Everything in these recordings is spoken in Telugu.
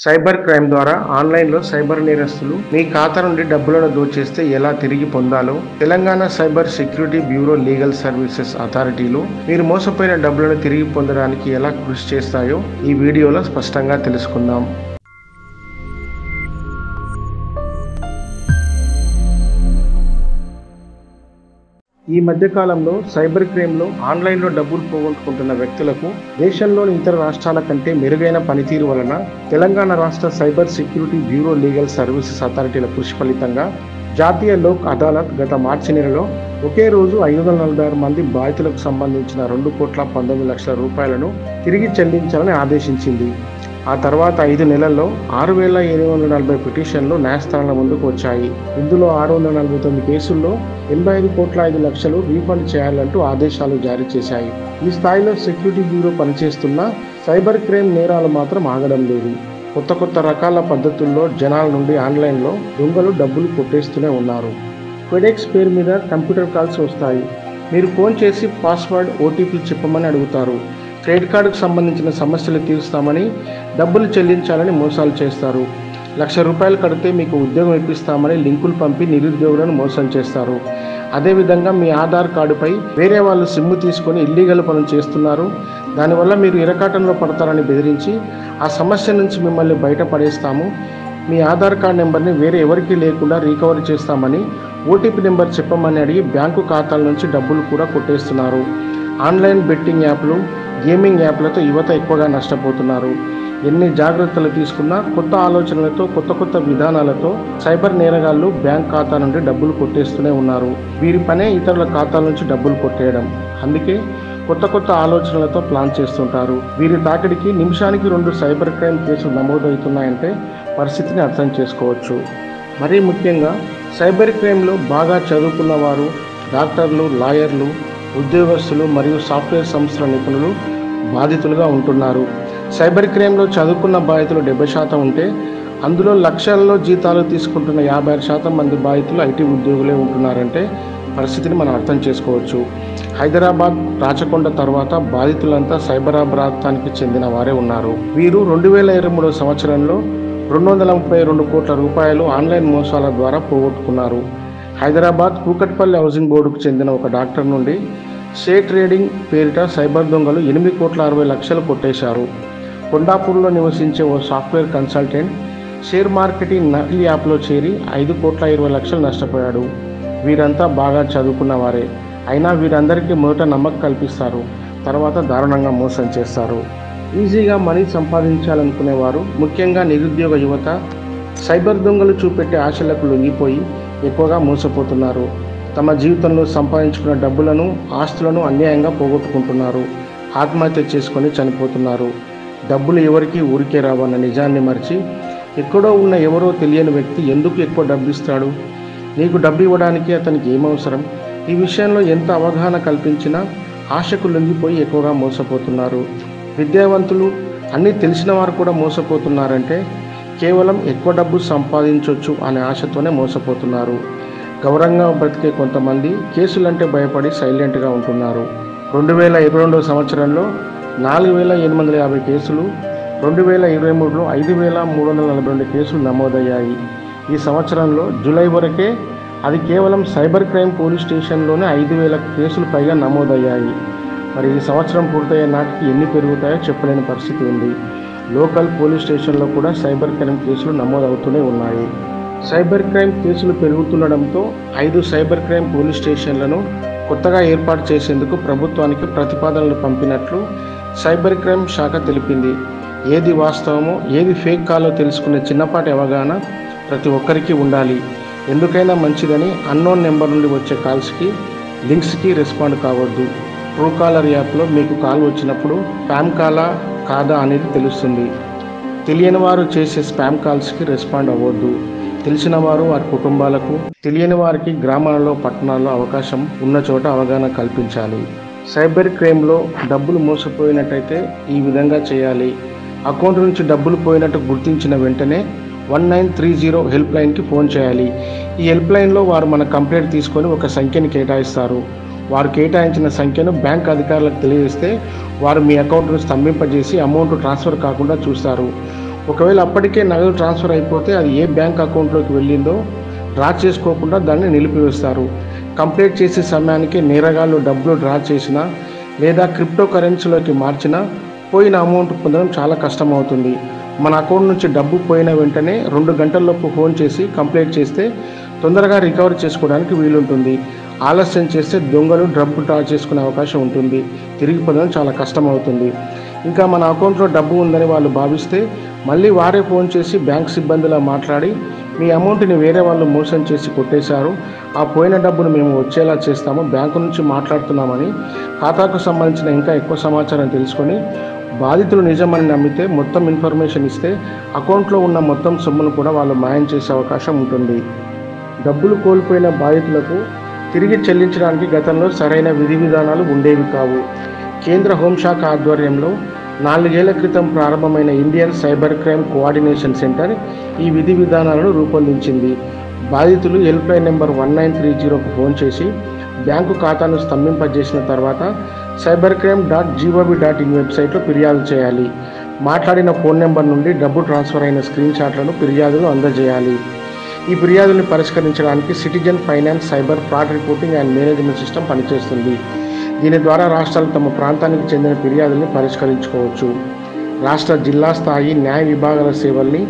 సైబర్ క్రైమ్ ద్వారా ఆన్లైన్లో సైబర్ నేరస్తులు మీ ఖాతా నుండి డబ్బులను దోచేస్తే ఎలా తిరిగి పొందాలో Telangana cyber security bureau legal services అథారిటీలు మీరు మోసపోయిన డబ్బులను తిరిగి పొందడానికి ఎలా కృషి చేస్తాయో ఈ వీడియోలో స్పష్టంగా తెలుసుకుందాం. ఈ మధ్యకాలంలో సైబర్ క్రైమ్లో ఆన్లైన్లో డబ్బులు పోగొట్టుకుంటున్న వ్యక్తులకు దేశంలోని ఇతర రాష్ట్రాల కంటే మెరుగైన పనితీరు వలన తెలంగాణ రాష్ట్ర cyber security bureau legal services అథారిటీల కృషి ఫలితంగా జాతీయ లోక్ అదాలత్ గత మార్చి నెలలో ఒకే రోజు 546 మంది బాధితులకు సంబంధించిన 2,19,00,000 రూపాయలను తిరిగి చెల్లించాలని ఆదేశించింది. ఆ తర్వాత 5 నెలల్లో 6,840 పిటిషన్లు న్యాయస్థానాల ముందుకు వచ్చాయి. ఇందులో 649 కేసుల్లో 85,05,00,000 రీఫండ్ చేయాలంటూ ఆదేశాలు జారీ చేశాయి. ఈ స్థాయిలో సెక్యూరిటీ బ్యూరో పనిచేస్తున్న సైబర్ క్రైమ్ నేరాలు మాత్రం ఆగడం లేదు. కొత్త రకాల పద్ధతుల్లో జనాల నుండి ఆన్లైన్లో దొంగలు డబ్బులు కొట్టేస్తూనే ఉన్నారు. ఫెడెక్స్ పేరు మీద కంప్యూటర్ కాల్స్ వస్తాయి. మీరు ఫోన్ చేసి పాస్వర్డ్, ఓటీపీ చెప్పమని అడుగుతారు. క్రెడిట్ కార్డుకు సంబంధించిన సమస్యలు తీరుస్తామని, డబ్బులు చెల్లించాలని మోసాలు చేస్తారు. ₹1,00,000 కడితే మీకు ఉద్యోగం ఇప్పిస్తామని లింకులు పంపి నిరుద్యోగులను మోసం చేస్తారు. అదేవిధంగా మీ ఆధార్ కార్డుపై వేరే వాళ్ళు సిమ్ తీసుకొని ఇల్లీగల్ పనులు చేస్తున్నారు, దానివల్ల మీరు ఇరకాటంలో పడతారని బెదిరించి ఆ సమస్య నుంచి మిమ్మల్ని బయటపడేస్తాము, మీ ఆధార్ కార్డు నెంబర్ని వేరే ఎవరికీ లేకుండా రీకవరీ చేస్తామని ఓటీపీ నెంబర్ చెప్పమని అడిగి బ్యాంకు ఖాతాల నుంచి డబ్బులు కూడా కొట్టేస్తున్నారు. ఆన్లైన్ బెట్టింగ్ యాప్లు, గేమింగ్ యాప్లతో యువత ఎక్కువగా నష్టపోతున్నారు. ఎన్ని జాగ్రత్తలు తీసుకున్నా కొత్త ఆలోచనలతో, కొత్త విధానాలతో సైబర్ నేరగాళ్లు బ్యాంక్ ఖాతా నుండి డబ్బులు కొట్టేస్తూనే ఉన్నారు. వీరి పనే ఇతరుల ఖాతాల నుంచి డబ్బులు కొట్టేయడం. అందుకే కొత్త ఆలోచనలతో ప్లాన్ చేస్తుంటారు. వీరి తాకిడికి నిమిషానికి 2 సైబర్ క్రైమ్ కేసులు నమోదవుతున్నాయంటే పరిస్థితిని అర్థం చేసుకోవచ్చు. మరీ ముఖ్యంగా సైబర్ క్రైమ్లో బాగా చదువుకున్న వారు, డాక్టర్లు, లాయర్లు, ఉద్యోగస్తులు మరియు సాఫ్ట్వేర్ సంస్థల నిపుణులు బాధితులుగా ఉంటున్నారు. సైబర్ క్రైమ్లో చదువుకున్న బాధితులు 70% ఉంటే అందులో లక్షల్లో జీతాలు తీసుకుంటున్న 56% మంది బాధితులు ఐటీ ఉద్యోగులే ఉంటున్నారంటే పరిస్థితిని మనం అర్థం చేసుకోవచ్చు. హైదరాబాద్, రాచకొండ తర్వాత బాధితులంతా సైబరాబాద్కి చెందిన వారే ఉన్నారు. వీరు 2023 సంవత్సరంలో 232 కోట్ల రూపాయలు ఆన్లైన్ మోసాల ద్వారా పోగొట్టుకున్నారు. హైదరాబాద్ కూకట్పల్లి హౌసింగ్ బోర్డుకు చెందిన ఒక డాక్టర్ నుండి షేర్ ట్రేడింగ్ పేరిట సైబర్ దొంగలు 8,60,00,000 కొట్టేశారు. కొండాపూర్లో నివసించే ఓ సాఫ్ట్వేర్ కన్సల్టెంట్ షేర్ మార్కెటింగ్ నకిలీ యాప్లో చేరి 5,20,00,000 నష్టపోయాడు. వీరంతా బాగా చదువుకున్న వారే. అయినా వీరందరికీ మొదట నమ్మకం కల్పిస్తారు, తర్వాత దారుణంగా మోసం చేస్తారు. ఈజీగా మనీ సంపాదించాలనుకునేవారు, ముఖ్యంగా నిరుద్యోగ యువత సైబర్ దొంగలు చూపెట్టే ఆశలకు లొంగిపోయి ఎక్కువగా మోసపోతున్నారు. తమ జీవితంలో సంపాదించుకున్న డబ్బులను, ఆస్తులను అన్యాయంగా పోగొట్టుకుంటున్నారు. ఆత్మహత్య చేసుకొని చనిపోతున్నారు. డబ్బులు ఎవరికి ఊరికే రావన్న నిజాన్ని మరిచి ఎక్కడో ఉన్న ఎవరో తెలియని వ్యక్తి ఎందుకు ఎక్కువ డబ్బు ఇస్తాడు, నీకు డబ్బు ఇవ్వడానికి అతనికి ఏమవసరం, ఈ విషయంలో ఎంత అవగాహన కల్పించినా ఆశకు లొంగిపోయి ఎక్కువగా మోసపోతున్నారు. విద్యావంతులు, అన్నీ తెలిసిన వారు కూడా మోసపోతున్నారంటే కేవలం ఎక్కువ డబ్బు సంపాదించవచ్చు అనే ఆశతోనే మోసపోతున్నారు. గౌరవంగా బ్రతికే కొంతమంది కేసులంటే భయపడి సైలెంట్గా ఉంటున్నారు. 2022 సంవత్సరంలో 4,850 కేసులు, 2023లో 5,342 కేసులు నమోదయ్యాయి. ఈ సంవత్సరంలో జూలై వరకే అది కేవలం సైబర్ క్రైమ్ పోలీస్ స్టేషన్లోనే 5,000 కేసులు పైగా నమోదయ్యాయి. మరి ఈ సంవత్సరం పూర్తయ్యే నాటికి ఎన్ని పెరుగుతాయో చెప్పలేని పరిస్థితి ఉంది. లోకల్ పోలీస్ స్టేషన్లో కూడా సైబర్ క్రైమ్ కేసులు నమోదవుతూనే ఉన్నాయి. సైబర్ క్రైమ్ కేసులు పెరుగుతుండడంతో 5 సైబర్ క్రైమ్ పోలీస్ స్టేషన్లను కొత్తగా ఏర్పాటు చేసేందుకు ప్రభుత్వానికి ప్రతిపాదనలు పంపినట్లు సైబర్ క్రైమ్ శాఖ తెలిపింది. ఏది వాస్తవమో, ఏది ఫేక్ కాలో తెలుసుకునే చిన్నపాటి అవగాహన ప్రతి ఒక్కరికి ఉండాలి. ఎందుకైనా మంచిదని అన్నోన్ నెంబర్ నుండి వచ్చే కాల్స్కి, లింక్స్కి రెస్పాండ్ కావద్దు. ట్రూ కాలర్ యాప్లో మీకు కాల్ వచ్చినప్పుడు స్పామ్ కాలా కాదా అనేది తెలుస్తుంది. తెలియని వారు చేసే స్పామ్ కాల్స్కి రెస్పాండ్ అవ్వద్దు. తెలిసిన వారు, వారి కుటుంబాలకు, తెలియని వారికి గ్రామాలలో, పట్టణాల్లో అవకాశం ఉన్న చోట అవగాహన కల్పించాలి. సైబర్ క్రైమ్లో డబ్బులు మోసపోయినట్టయితే ఈ విధంగా చేయాలి. అకౌంట్ నుంచి డబ్బులు పోయినట్టు గుర్తించిన వెంటనే 1930 హెల్ప్ లైన్కి ఫోన్ చేయాలి. ఈ హెల్ప్ లైన్లో వారు మన కంప్లైంట్ తీసుకొని ఒక సంఖ్యని కేటాయిస్తారు. వారు కేటాయించిన సంఖ్యను బ్యాంక్ అధికారులకు తెలియజేస్తే వారు మీ అకౌంట్ను స్తంభింపజేసి అమౌంట్ ట్రాన్స్ఫర్ కాకుండా చూస్తారు. ఒకవేళ అప్పటికే నగదు ట్రాన్స్ఫర్ అయిపోతే అది ఏ బ్యాంక్ అకౌంట్లోకి వెళ్ళిందో డ్రా చేసుకోకుండా దాన్ని నిలిపివేస్తారు. కంప్లీట్ చేసే సమయానికి నేరగాళ్లు డబ్బులు డ్రా చేసినా లేదా క్రిప్టో కరెన్సీలోకి మార్చినా పోయిన అమౌంట్ పొందడం చాలా కష్టమవుతుంది. మన అకౌంట్ నుంచి డబ్బు పోయిన వెంటనే 2 గంటల్లోపు ఫోన్ చేసి కంప్లైంట్ చేస్తే తొందరగా రికవర్ చేసుకోవడానికి వీలుంటుంది. ఆలస్యం చేస్తే దొంగలు డబ్బు డ్రా చేసుకునే అవకాశం ఉంటుంది. తిరిగి పొందడం చాలా కష్టమవుతుంది. ఇంకా మన అకౌంట్లో డబ్బు ఉందని వాళ్ళు భావిస్తే మళ్ళీ వారే ఫోన్ చేసి బ్యాంక్ సిబ్బందిలా మాట్లాడి మీ అమౌంట్ని వేరే వాళ్ళు మోసం చేసి కొట్టేశారు, ఆ పోయిన డబ్బును మేము వచ్చేలా చేస్తాము, బ్యాంకు నుంచి మాట్లాడుతున్నామని ఖాతాకు సంబంధించిన ఇంకా ఎక్కువ సమాచారం తెలుసుకొని బాధితులు నిజమని నమ్మితే మొత్తం ఇన్ఫర్మేషన్ ఇస్తే అకౌంట్లో ఉన్న మొత్తం సొమ్మును కూడా వాళ్ళు మాయం చేసే అవకాశం ఉంటుంది. డబ్బులు కోల్పోయిన బాధితులకు తిరిగి చెల్లించడానికి గతంలో సరైన విధి విధానాలు ఉండేవి కావు. కేంద్ర హోంశాఖ ఆధ్వర్యంలో 4 ఏళ్ల క్రితం ప్రారంభమైన Indian cyber crime coordination centre ఈ విధి విధానాలను రూపొందించింది. బాధితులు హెల్ప్లైన్ నెంబర్ 1930కు ఫోన్ చేసి బ్యాంకు ఖాతాను స్తంభింపజేసిన తర్వాత cybercrime.gov.in వెబ్సైట్లో ఫిర్యాదు చేయాలి. మాట్లాడిన ఫోన్ నెంబర్ నుండి డబ్బు ట్రాన్స్ఫర్ అయిన స్క్రీన్ షాట్లను ఫిర్యాదులు అందజేయాలి. ఈ ఫిర్యాదుల్ని పరిష్కరించడానికి citizen finance cyber fraud reporting and management system పనిచేస్తుంది. దీని ద్వారా రాష్ట్రాలు తమ ప్రాంతానికి చెందిన ఫిర్యాదుల్ని పరిష్కరించుకోవచ్చు. రాష్ట్ర జిల్లా స్థాయి న్యాయ విభాగాల సేవల్ని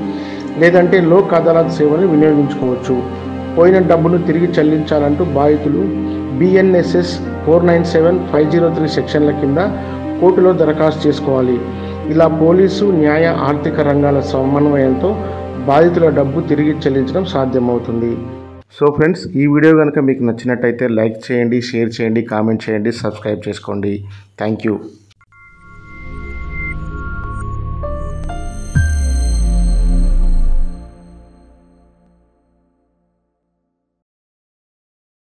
లేదంటే లోక్ అదాలత్ సేవల్ని వినియోగించుకోవచ్చు. పోయిన డబ్బును తిరిగి చెల్లించాలంటూ బాధితులు BNSS 497/503 సెక్షన్ల కింద కోర్టులో దరఖాస్తు చేసుకోవాలి. ఇలా పోలీసు, న్యాయ, ఆర్థిక రంగాల సమన్వయంతో బాధితుల డబ్బు తిరిగి చెల్లించడం సాధ్యమవుతుంది. సో ఫ్రెండ్స్, ఈ వీడియో కనుక మీకు నచ్చినట్టయితే లైక్ చేయండి, షేర్ చేయండి, కామెంట్ చేయండి, సబ్స్క్రైబ్ చేసుకోండి. Thank you.